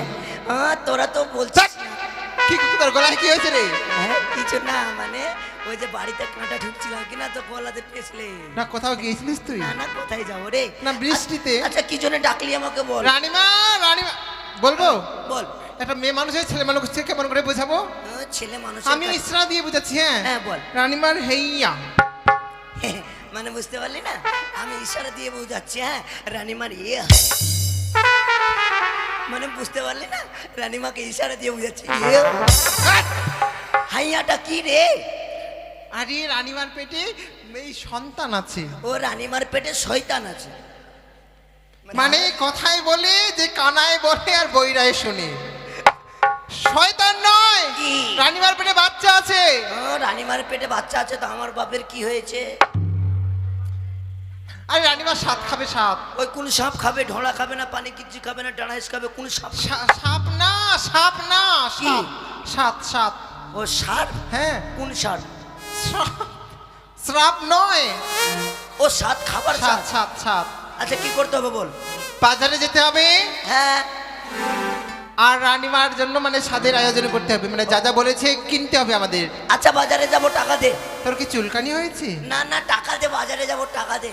তোরা তো বলছিস না। কি তোর গলায় কি হয়েছে রে? কিছু না, মানে ওই যে বাড়িতে কাঁটা ঢুকছিলাম কিনা তো গলাতে পেছলে। না কোথাও গিয়েছিলিস তুই? না না, কোথায় যাবো রে? না বৃষ্টিতে। আচ্ছা কি জন্য ডাকলি আমাকে বল। রানীমা রানীমা বলবো? বল। একটা মেয়ে মানুষের ছেলে মানুষকে কেমন করে বোঝাবো? ছেলে মানুষ। আমি ইসরা দিয়ে বুঝাচ্ছি। হ্যাঁ হ্যাঁ বল। রানীমার হেইয়া। মানে বুঝতে পারলি না, আমি ইশারা দিয়ে বোঝাচ্ছি। হ্যাঁ, রানীমার ইয়ে মানে বুঝতে পারলি না, রানীমাকে ইশারা দিয়ে বোঝাচ্ছি। হাইয়াটা কি রে? আরে রানীমার পেটে এই সন্তান আছে। ও রানীমার পেটে শয়তান আছে মানে কথায় বলে যে কানায় বলে আর বইরায় শুনে। শয়তান নয়, কি? রানীমার পেটে বাচ্চা আছে। ও রানীমার পেটে বাচ্চা আছে, তো আমার বাপের কি হয়েছে? আরে রানীমার সাপ খাবে, সাপ। ওই কোন সাপ খাবে? ঢোলা খাবে না, পানি কিচ্ছু খাবে না, ডানাইস খাবে? কোন সাপ? সাপ না, সাপ না, কি? সাপ, সাপ। ও সার? হ্যাঁ। কোন সার? শ্রাপ নয়, ও সাত খাবার সাপ, সার। সাপ, সাপ। আচ্ছা কি করতে হবে বল। বাজারে যেতে হবে। হ্যাঁ। আর রানীমার জন্য মানে স্বাদের আয়োজন করতে হবে, মানে যা যা বলেছে কিনতে হবে আমাদের। আচ্ছা বাজারে যাব, টাকা দে। তোর কি চুলকানি হয়েছে? না না, টাকা দে, বাজারে যাব, টাকা দে।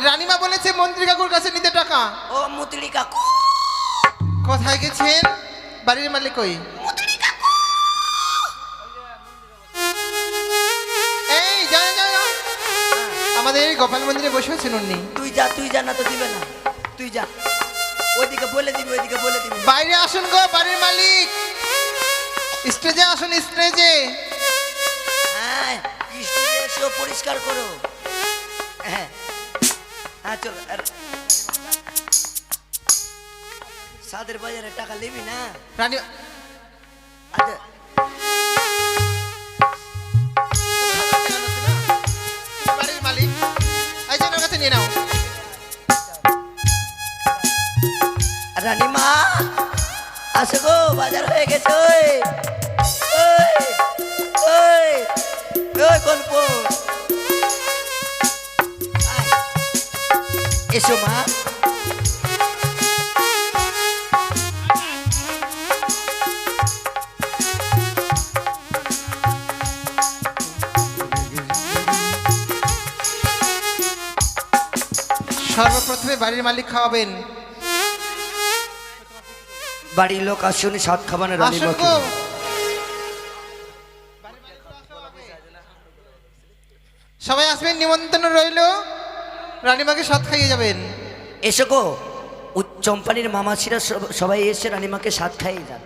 রানীমা বলেছে মন্ত্রী কাকুর কাছে নিতে টাকা। ও মুতলি কাকু। কোথায় গেছেন? বাড়ির মালিক কই? মুতলি কাকু। এই যা যা যা, আমাদের এই গোপাল মন্দিরে বসে আছেন উনি। তুই যা, না তো দিবে না, তুই যা। ওইদিকে বলে দিবি, ওইদিকে বলে দিবি। বাইরে আসুন গো বাড়ির মালিক, স্টেজে আসুন, স্টেজে। হ্যাঁ, স্টেজে এসেও পরিষ্কার করো। হ্যাঁ হ্যাঁ, চলো। সাদের বাজারে টাকা নিবি না? রানী আচ্ছা বাড়ির মালিক, এই যে ওনার কাছে নিয়ে নাও। রানীমা আসো গো, বাজার হয়ে গেছে। ওই ওই ওই ওই গল্প। এসো মা। সর্বপ্রথমে বাড়ির মালিক খাওয়াবেন। বাড়ির লোক আসুন, সাত খাবানে আসুন রানীমাকে। গো। সবাই আসবেন, নিমন্ত্রণ রইল। রানীমাকে সাত খাইয়ে যাবেন। এসো গো, চম্পানির মামাসিরা সবাই এসে রানীমাকে সাত খাইয়ে যান।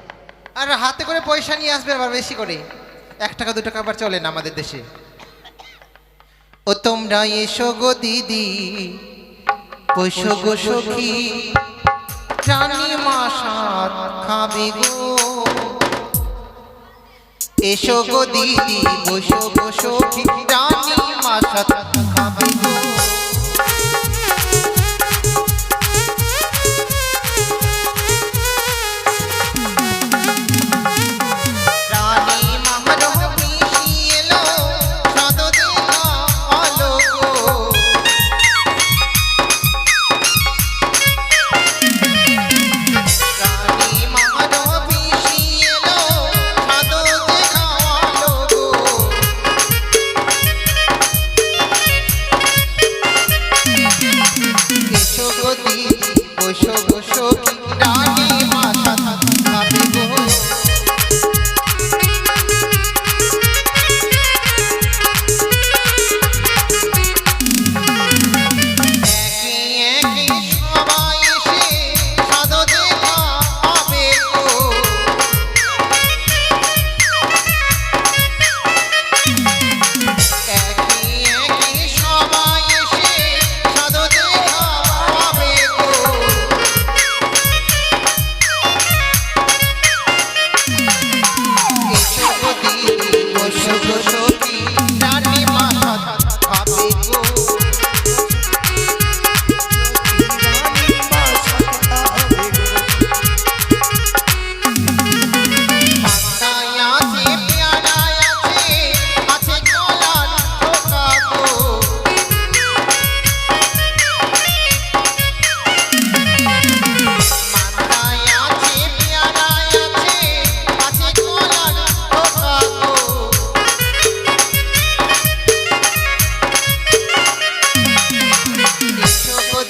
আর হাতে করে পয়সা নিয়ে আসবেন, আবার বেশি করে। 1 টাকা 2 টাকা আবার চলে না আমাদের দেশে। ও তোমরা এসো গো দিদি, বসো গো সখী, রানীমা সাত খাবে গো। এসো গো দিদি, বসো গো সখী, রানীমা সাত খাবে গো।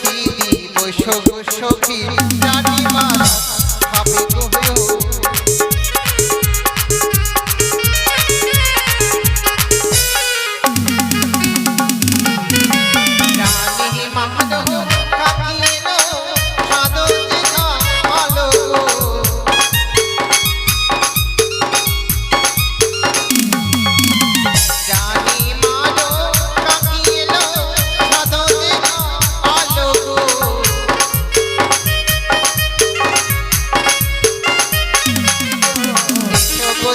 দিদি বৈশব সখী জানি মা ভাবে গো জানি মানো কাকিনো সাদর দেখা ভালো জানি মানো কাকিনো সাদর দেখা ভালো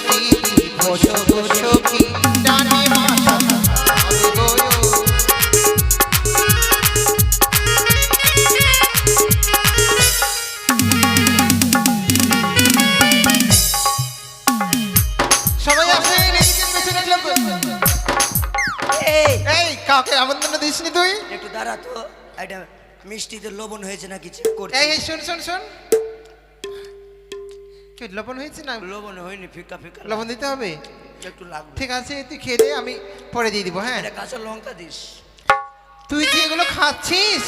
দিদি বৈশব সখী জানি মা ভাবে গো সবাই আসে নিজের পেছনে এই এই কাউকে আমন্ত্রণ দিসনি তুই একটু দাঁড়া তো, এটা মিষ্টিতে লবণ হয়েছে নাকি চেক করতে। এই এই শোন শোন শোন কি লবণ হয়েছে না লবণ হয়নি, ফিকা ফিকা লবণ দিতে হবে একটু লাগবে। ঠিক আছে তুই খেয়ে দে আমি পরে দিয়ে দিব হ্যাঁ এটা কাঁচা লঙ্কা দিস। তুই কি এগুলো খাচ্ছিস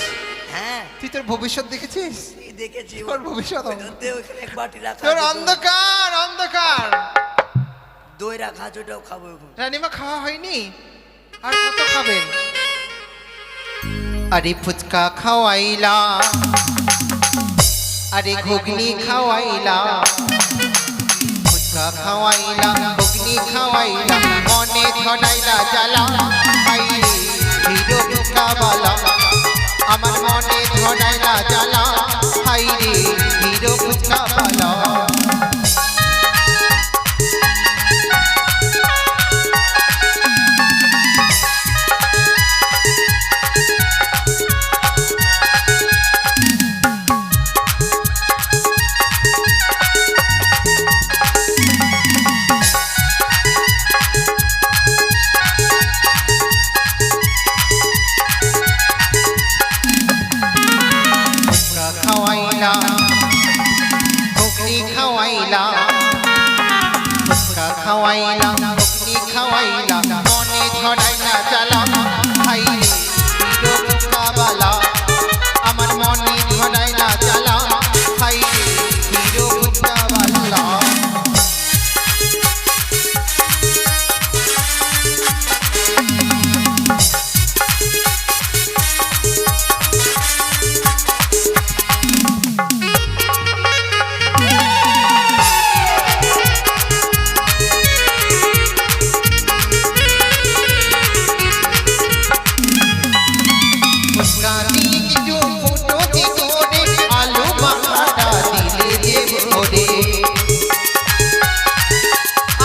হ্যাঁ তুই তোর ভবিষ্যৎ দেখেছিস এই দেখেছি তোর ভবিষ্যৎ দে ওখানে এক বাটি রাখা তোর আছে তো। অন্ধকার অন্ধকার দই রাখা আছে, ওটাও খাবো এখন। রানিমা খাওয়া হয়নি আর কত খাবেন আরে ফুচকা খাওয়াইলা আরে ঘুগনি খাওয়াইলা ফুচকা খাওয়াইলা ঘুগনি খাওয়াইলা মনে ধরাইলা জ্বালা হাইরে হিরো ফুচকাওয়ালা আমার মনে ধরাইলা জ্বালা হাইরে হিরো ফুচকাওয়ালা ফুচকা খাওয়াইলা ঘুগনি খাওয়াইলা ফুচকা খাওয়াইলা ঘুগনি খাওয়াইলা মনে ধরাইলা জ্বালা হাইরে হিরো ফুচকাওয়ালা আমার মনে ধরাইলা জ্বালা হাইরে হিরো ফুচকাওয়ালা ফুচকা দিয়ে কিছু ফুটো দিগরে আলু মাখাটা দিলে যে ভরে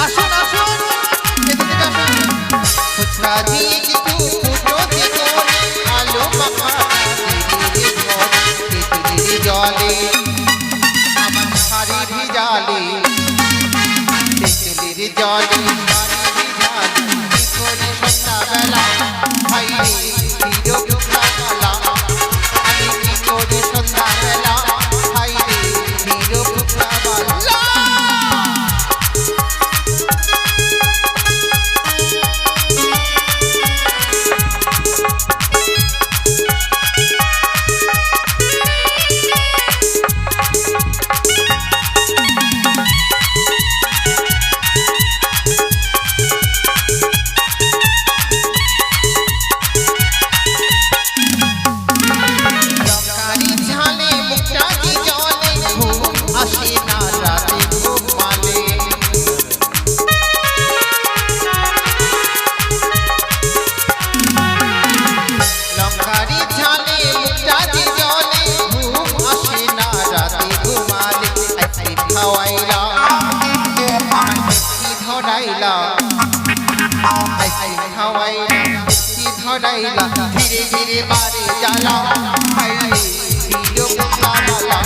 আসুন আসুন এদিকে আসুন ফুচকা দিয়ে কিছু ফুটো দিগরে আলু মাখাটা দিলে যে ভরে তেঁতুলির জলে আমার শাড়ি ভিজালে তেঁতুলির জলে শাড়ি ভিজালে কি করি সন্ধ্যাবেলা হাইরে হিরো ফুচকাওয়ালা আমি কি করি সন্ধ্যাবেলা হাইরে হিরো ফুচকাওয়ালা লঙ্কারি ঝালে মুখটা কি জলে ঘুম আসে না রাতে ঘুম মালে লঙ্কারি ঝালে মুখটা কি জলে ঘুম আসে না রাতে ঘুমালে আইসক্রিম খাওয়াইলা আমার মিষ্টি ধরাইলা আইসক্রিম খাওয়াইলা মিষ্টি ধরাইলা ধীরে ধীরে বারে জ্বালা হাইরে হিরো ফুচকাওয়ালা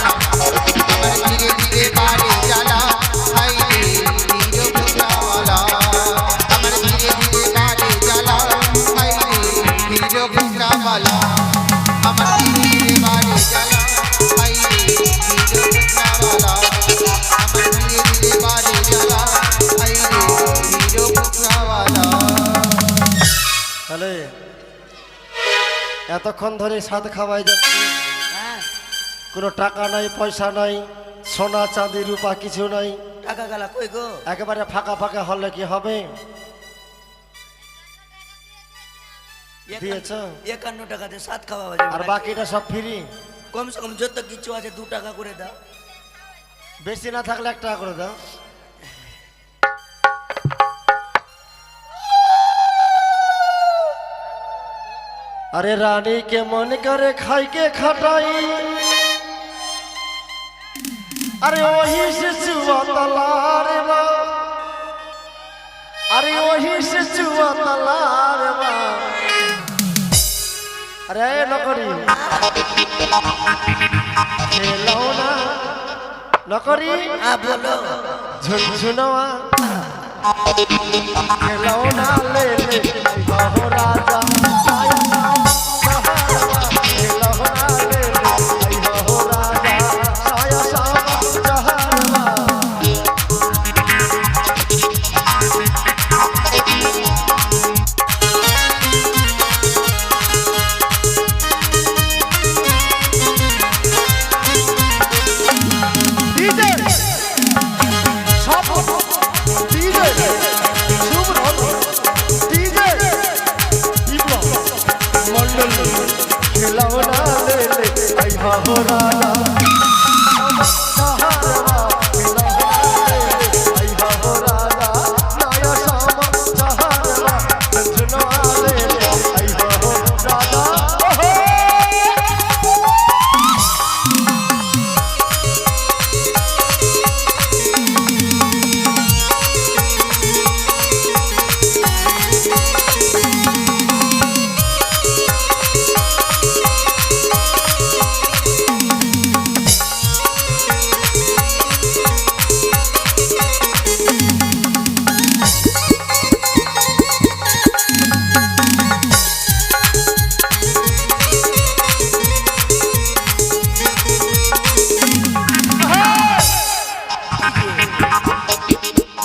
আমার ধীরে ধীরে বারে জ্বালা হাইরে হিরো ফুচকাওয়ালা আমার ধীরে ধীরে বারে জ্বালা হাইরে হিরো ফুচকাওয়ালা আমার ধীরে ধীরে বারে জ্বালা হাইরে হিরো ফুচকাওয়ালা আমার ধীরে ধীরে বারে জ্বালা হাইরে হিরো ফুচকাওয়ালা তাহলে এত এতক্ষণ ধরে সাদ খাওয়াই যাচ্ছে, হ্যাঁ কোনো টাকা নাই, পয়সা নাই, সোনা চাঁদি রূপা কিছু নাই, টাকা গালা কই গো? একেবারে ফাঁকা ফাঁকা হলে কি হবে? দিয়েছ? 51 টাকাতে 7 খাওয়া যাবে আর বাকিটা সব ফ্রি। কমসে কম যত কিছু আছে 2 টাকা করে দাও। বেশি না থাকলে 1 টাকা করে দাও। अरे रानी के मन करे खाई के खटाई, अरे वही से चुआ तलार बा, अरे वही से चुआ तलार बा। अरे नौकरी खेलौना, नौकरी हाँ बोलो। झुनझुनवा खेलौना ले ले हो राजा, खेलौना ले ले हो राजा, साया सावा जहानवा। खिलौना ले ले आइहा हो राजा, सहारवा खिलौना ले ले आइहा हो राजा, नया सामा सहारवा झुनझुनवा ले ले आइहा हो राजा।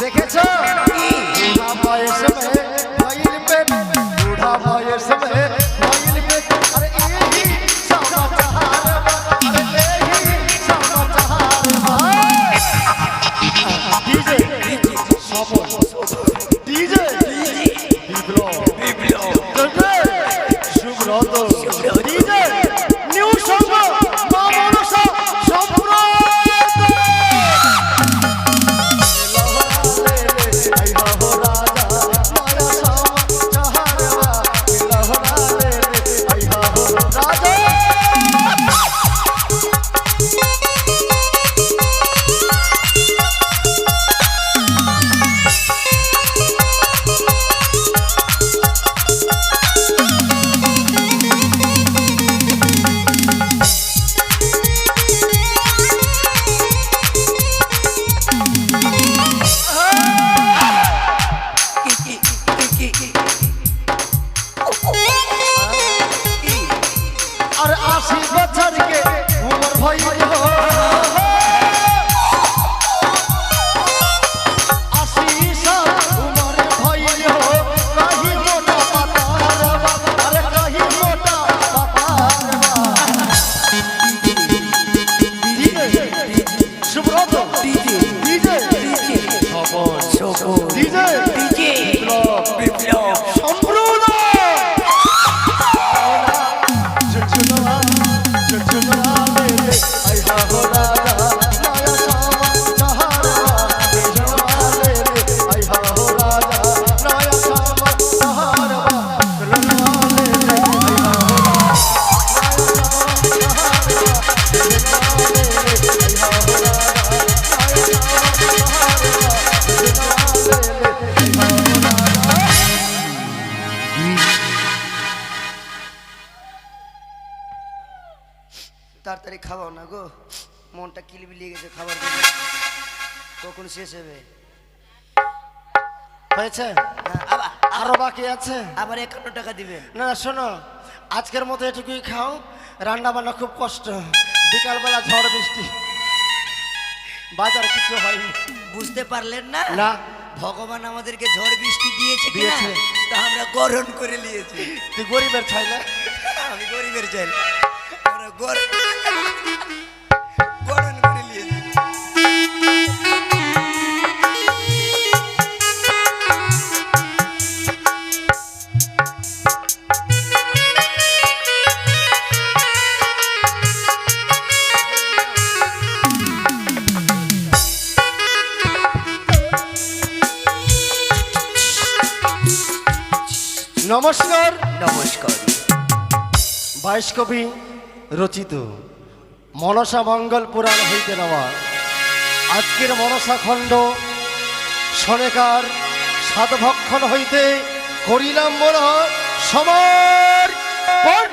দেখেছো বুড়া বয়স মে ভইল পেট, বুড়া বয়স মে ভইল পেট, আরে এহি সমাচার, আরে এহি সমাচার। ডিজে সফল, ডিজে বিপ্লব, সুব্রত, ডিজে নিউ সঙ্গ মা মনসা সম্প্রদায়। और 80 बछर के उम्र भइल हो, 80 साल उम्र भइल हो, कहीं मोटा पतारवा, अरे कहीं मोटा पतारवा। डीजे सुब्रत, डीजे डीजे सफल, डीजे विप्लव सम्प्रदाय। झुनझुनवा झुनझुनवा ले ले आइहा हो राजा, नया सावा सहारवा झुनझुनवा ले ले आइहा हो राजा, नया सावा सहारवा झुनझुनवा ले ले आइहा हो राजा, नया सावा सहारवा झुनझुनवा ले ले आइहा हो राजा, नया सावा सहारवा झुनझुनवा ले ले आइहा हो राजा। তাড়াতাড়ি খাওয়াও না গো, মনটা কিলবিলিয়ে গেছে খাবার জন্য। কখন শেষ হবে? হয়েছে? হ্যাঁ, আবার আরো বাকি আছে। আবার 51 টাকা দিবেন। না না, শোনো, আজকের মতো এটুকুই খাও, রান্না বান্না খুব কষ্ট, বিকালবেলা ঝড় বৃষ্টি, বাজার কিছু হয়নি। বুঝতে পারলেন না? না। ভগবান আমাদেরকে ঝড় বৃষ্টি দিয়েছে কিনা, দিয়েছে। তা আমরা গ্রহণ করে নিয়েছি। তুই গরিবের ছাইলে। আমি গরিবের জেল আমরা গরম করে নিয়েছি। নমস্কার। নমস্কার। 22 কবি রচিত মনসা মঙ্গল পুরাণ হইতে নেওয়া আজকের মনসা খণ্ড শনেকার সাতভক্ষণ হইতে করিলাম বল সমর্পণ।